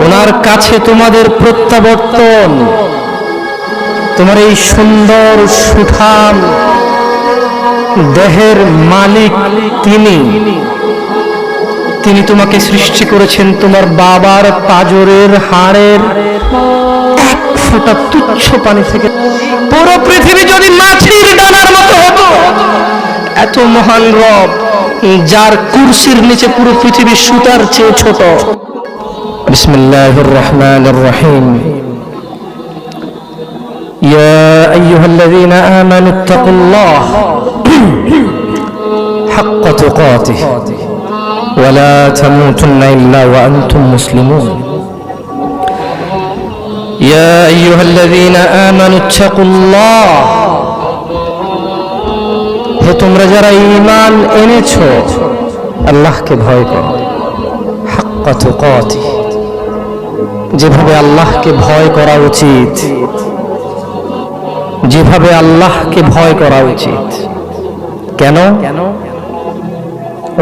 ওনার কাছে তোমাদের প্রত্যাবর্তন। তোমার এই সুন্দর সুঠাম দেহের মালিক তিনি তোমাকে সৃষ্টি করেছেন তোমার বাবার পাঁজরের হাড়ের এক ফোঁটা তুচ্ছ পানি থেকে। পুরো পৃথিবী যদি মাছির ডানার মতো হতো, এত মহান রব যার কুরসির নিচে পুরো পৃথিবী সুতার চেয়ে ছোট। বিসমিল্লাহির রহমানির রহিম। ইয়া আইয়ুহাল্লাযীনা আমানু ইত্তাকুল্লাহ হাক্কা তুকাতিহি ওয়া লা তামুতুন্না ইল্লা ওয়া আনতুম মুসলিমুন। ইয়া আইয়ুহাল্লাযীনা আমানু ইত্তাকুল্লাহ, হে তোমরা যারা ঈমান এনেছো, আল্লাহকে ভয় করো। হাক্কা তুকাতিহি, যেভাবে আল্লাহকে ভয় করা উচিত, যেভাবে আল্লাহকে ভয় করা উচিত। কেন?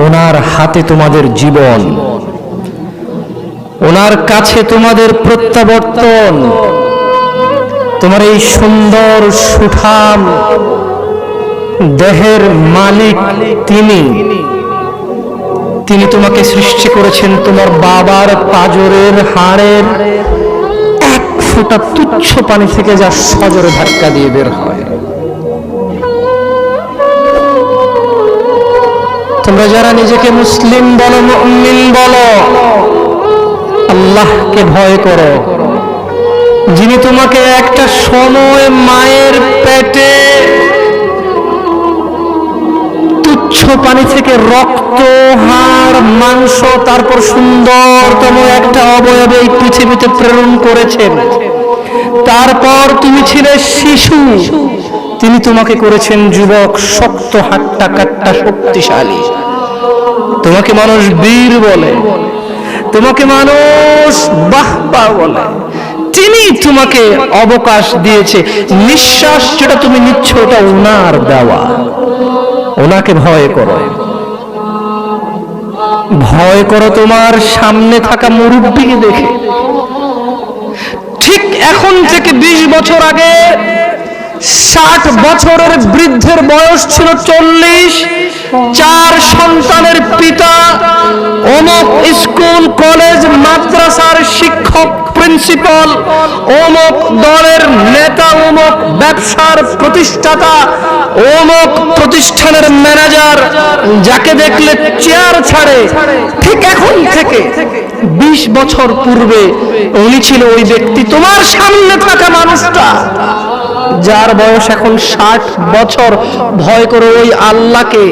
ওনার হাতে তোমাদের জীবন, ওনার কাছে তোমাদের প্রত্যাবর্তন। তোমার এই সুন্দর সুঠাম দেহের মালিক তিনি তোমাকে সৃষ্টি করেছেন তোমার বাবার পাঁজরের হাড়ের এক ফোঁটা তুচ্ছ পানি থেকে, যা সজোরে ধাক্কা দিয়ে বের হয়। তোমরা যারা নিজেকে মুসলিম বলো, মুমিন বলো, আল্লাহকে ভয় করো, যিনি তোমাকে একটা সময় মায়ের পেটে তুচ্ছ পানি থেকে রক্ত, হাড়, মাংস, তারপর সুন্দরতম একটা অবয়বে এই পৃথিবীতে প্রেরণ করেছেন। তারপর তুমি ছিলে শিশু, তিনি তোমাকে করেছেন যুবক, শক্ত হাট্টা কাট্টা শক্তিশালী। তোমাকে মানুষ বীর বলে, তোমাকে মানুষ বাহবা বলে। তিনি তোমাকে অবকাশ দিয়েছে। নিঃশ্বাস যেটা তুমি নিচ্ছ, ওটা ওনার দেওয়া। ওনাকে ভয় করো। ভয় করো তোমার সামনে থাকা মুরব্বিকে দেখে। ঠিক এখন থেকে 20 বছর আগে 60 বছরের বৃদ্ধের বয়স ছিল 40, 4 সন্তানের পিতা, অমুক স্কুল কলেজ মাদ্রাসার শিক্ষক, প্রিন্সিপাল, অমুক দলের নেতা, অমুক ব্যবসার প্রতিষ্ঠাতা, অমুক প্রতিষ্ঠানের ম্যানেজার, যাকে দেখলে চেয়ার ছাড়ে। ঠিক এখন থেকে 20 বছর পূর্বে উনি ছিল ওই ব্যক্তি। তোমার সামনে থাকা মানুষটা যার বয়স এখন 60 বছর, ভয় করো ওই আল্লাহকে,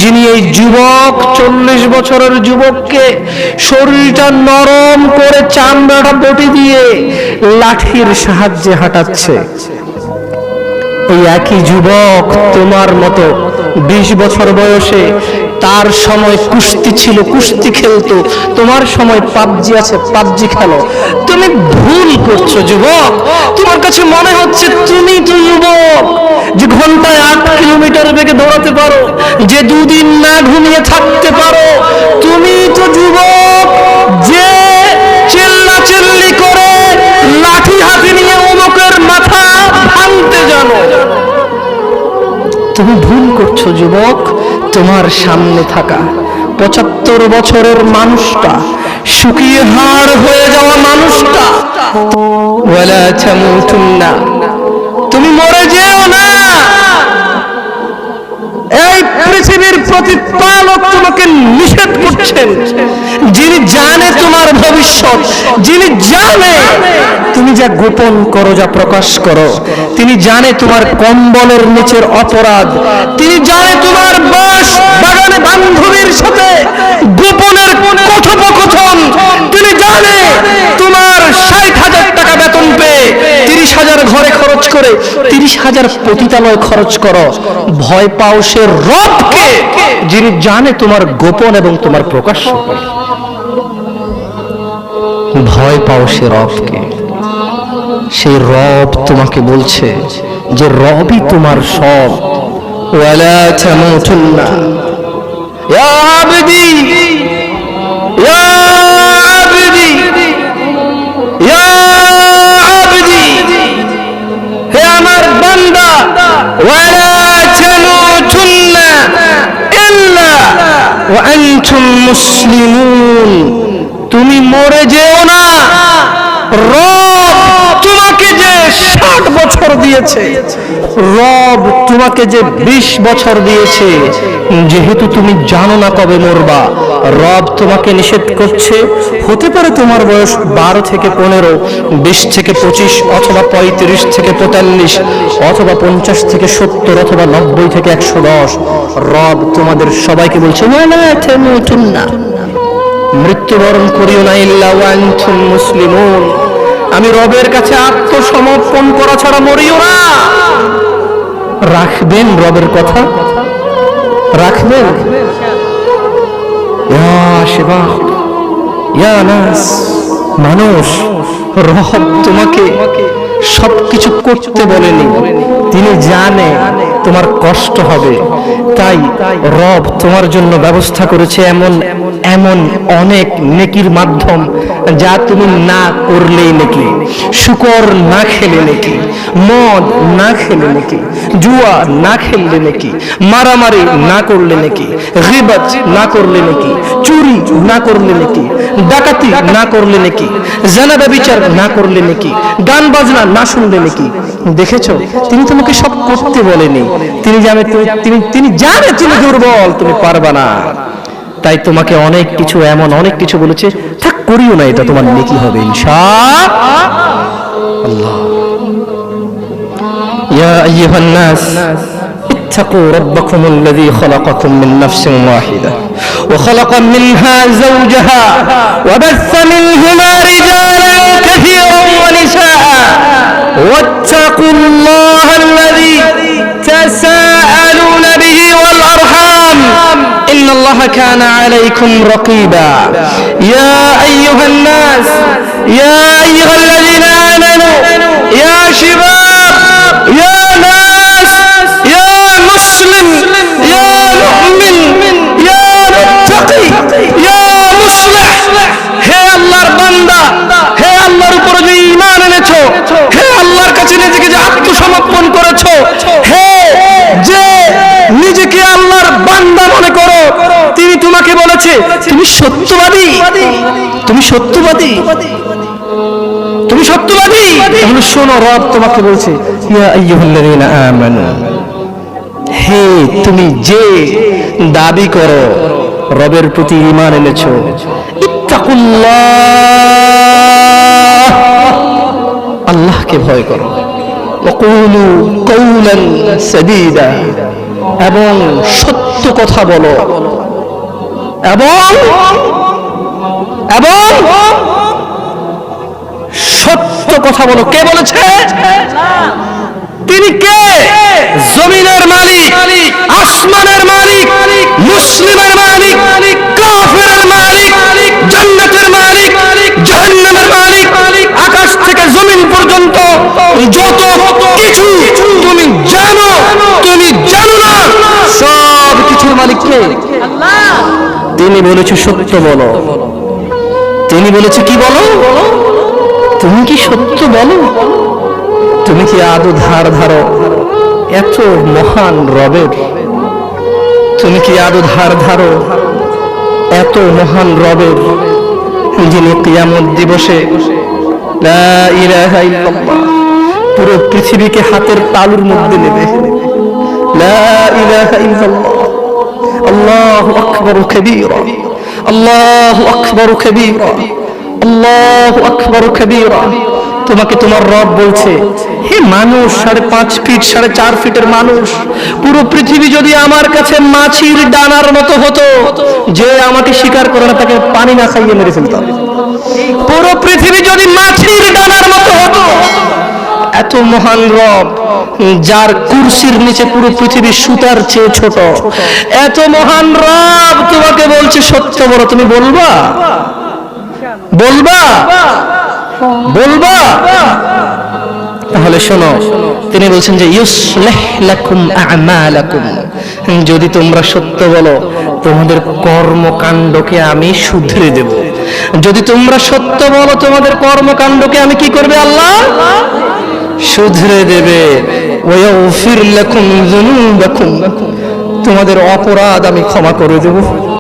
যিনি এই যুবক 40 বছরের যুবককে শরীরটা নরম করে চামড়াটা বটি দিয়ে লাঠির সাহায্যে হাঁটাচ্ছে। এই একই যুবক তোমার মতো 20 বছর বয়সে, তার সময় কুস্তি ছিল, কুস্তি খেলতো। তোমার সময় পাবজি আছে, পাবজি খেলো। তুমি ভুল করছো যুবক। তোমার কাছে মনে হচ্ছে তুমি তো যুবক, যে ঘন্টায় 8 কিলোমিটার বেগে দৌড়াতে পারো, যে 2 দিন না ঘুমিয়ে থাকতে পারো। তুমি তো যুবক, যে চিল্লাচিল্লি করে লাঠি হাতে নিয়ে অমুকের মাথা ভাঙতে জানো। তুমি ভুল করছো যুবক। তোমার সামনে থাকা 75 বছরের মানুষটা, শুকিয়ে হাড় হয়ে যাওয়া মানুষটা, ওয়ালা তামুতুন্না, তুমি মরে যেও না। এই পৃথিবীর প্রতিপালক তোমাকে নিষেধ করছেন, যিনি জানে তোমার ভবিষ্যৎ, যিনি জানে তুমি যা গোপন করো, যা প্রকাশ করো। তিনি জানে তোমার কম্বলের নিচের অপরাধ। তিনি জানে তোমার বাগানে বান্ধবীর সাথে গোপনের কথোপকথন। তিনি জানে তোমার 60,000 টাকা বেতন পেয়ে 30,000 ঘরে খরচ করে 30,000 পতিতালয় খরচ করো। ভয় পাও সে রবকে, যিনি জানে তোমার গোপন এবং তোমার প্রকাশ্য। ভয় পাও সে রবকে। সেই রব তোমাকে বলছে যে রবই তোমার সব। ওয়ালা তামুতুন্না ইয়া আবদি ইয়া আবদি মরে যেও না। রব তোমাকে যে 60 বছর দিয়েছে, রব তোমাকে যে 20 বছর দিয়েছে, যেহেতু তুমি জানো না কবে মরবা, রব তোমাকে নিষেধ করছে। হতে পারে তোমার বয়স 12 থেকে 15, 20 থেকে 25, অথবা 35 থেকে 45, অথবা 50 থেকে 70, অথবা 90 থেকে 110। রব তোমাদের সবাইকে বলছে না, মৃত্যুবরণ করিও না ইল্লা ওয়া আনতুম মুসলিমুন। আমি রবের কাছে আত্মসমর্পণ করা ছাড়া মরিও না। রাখবেন রবের কথা? রাখবেন? ইয়া শিবাব, ইয়া নাস, মানুষ, রব তোমাকে সবকিছু করতে বলেনি। তিনি জানে তোমার কষ্ট হবে, তাই রব তোমার জন্য ব্যবস্থা করেছে এমন এমন অনেক নেকির মাধ্যম, যা তুমি না করলেই নেকি। শুকর না খেলে নেকি, মদ না খেলে নেকি, জুয়া না খেললে নেকি, মারামারি না করলে নেকি, গীবত না করলে নেকি, চুরি না করলে নেকি, ডাকাতি না করলে নেকি, জিনা ব্যভিচার না করলে নেকি, গান বাজনা না শুনলে নেকি। দেখেছো, তিনি তোমাকে সব করতে বলেনি। তিনি জানে তুমি দুর্বল, তুমি পারবা না, তাই তোমাকে অনেক কিছু, এমন অনেক কিছু বলেছে, থাক করিও না, এটা তোমার নেকি হবে ইনশাআল্লাহ। ইয়া আইয়ুহান নাস اتقوا ربكم الذي خلقكم من نفس واحدة وخلق منها زوجها وبث منهما رجالا كثيرا ونساء واتقوا الله الذي تساءلون به والأرحام إن الله كان عليكم رقيبا يا أيها الناس يا أيها الذين آمنوا يا شباب يا ناس يا مسلم يا مؤمن يا متقي يا مصلح হে আল্লাহর বান্দা, হে আল্লাহর উপর যে ঈমান এনেছো, হে আল্লাহর কাছে নিজেকে যে আত্মসমর্পণ করেছো, হে যে নিজেকে আল্লাহর বান্দা মনে করো, তিনি তোমাকে বলেছে তুমি সত্যবাদী, তুমি সত্যবাদী, তুমি সত্যবাদী। তাহলে শোনো, রব তোমাকে বলছে ইয়া আইয়ুহাল্লাযীনা আমানু, হে তুমি যে দাবি করো রবের প্রতি ঈমান এনেছো, ইত্তাকুল্লাহ, আল্লাহকে ভয় করো, ওয়াকুলু কওলান সাদীদা, এবং সত্য কথা বলো, এবং সত্য কথা বলো। কে বলেছে? তিনি কে? জমিনের মালিক, আসমানের মালিক, মুসলিমের মালিক, কাফেরের মালিক, জান্নাতের মালিক, জাহান্নামের মালিক, আকাশ থেকে জমিন পর্যন্ত যত কিছু তুমি জানো, তুমি জানো না, সব কিছুর মালিক কে? আল্লাহ। তিনি বলেছে সত্য বলো। তিনি বলেছে কি বলো? তুমি কি সত্য বলো? তুমি কি আদৌ ধার ধারো এত মহান রবের? তুমি কি আদৌ ধার ধারো এত মহান রবের, যিনি কিয়ামত দিবসে লা ইলাহা ইল্লাল্লাহ পুরো পৃথিবীকে হাতের তালুর মধ্যে নেবে। লা ইলাহা ইল্লাল্লাহ, আল্লাহু আকবার কাবীরা, আল্লাহু আকবার কাবীরা, আল্লাহু আকবার কাবীরা। তোমাকে তোমার রব বলছে, হে মানুষ, 5.5 ফিট 4.5 ফিটের মানুষ, পুরো পৃথিবী যদি আমার কাছে মাছির ডানার মতো হতো, যে আমাকে স্বীকার করে না তাকে পানি না খাইয়ে মেরে ফেলতাম। পুরো পৃথিবী যদি মাছির ডানার মতো হতো, এত মহান রব, যার কুরসির নিচে পুরো পৃথিবী সুতার চেয়ে ছোট, এত মহান রব তোমাকে বলছে সত্য বলো। তুমি বলবা? বলবা? বলবা? তাহলে শোনো, তিনি বলছেন যে ইউসলিহ লাকুম আ'মালাকুম, যদি তোমরা সত্য বলো তোমাদের কর্মকাণ্ডকে আমি শুধরে দেব। যদি তোমরা সত্য বলো তোমাদের কর্মকাণ্ডকে আমি কি করবে? আল্লাহ শুধরে দেবে। ওয়াগফির লাকুম যুনুবাকুম, তোমাদের অপরাধ আমি ক্ষমা করে দেব।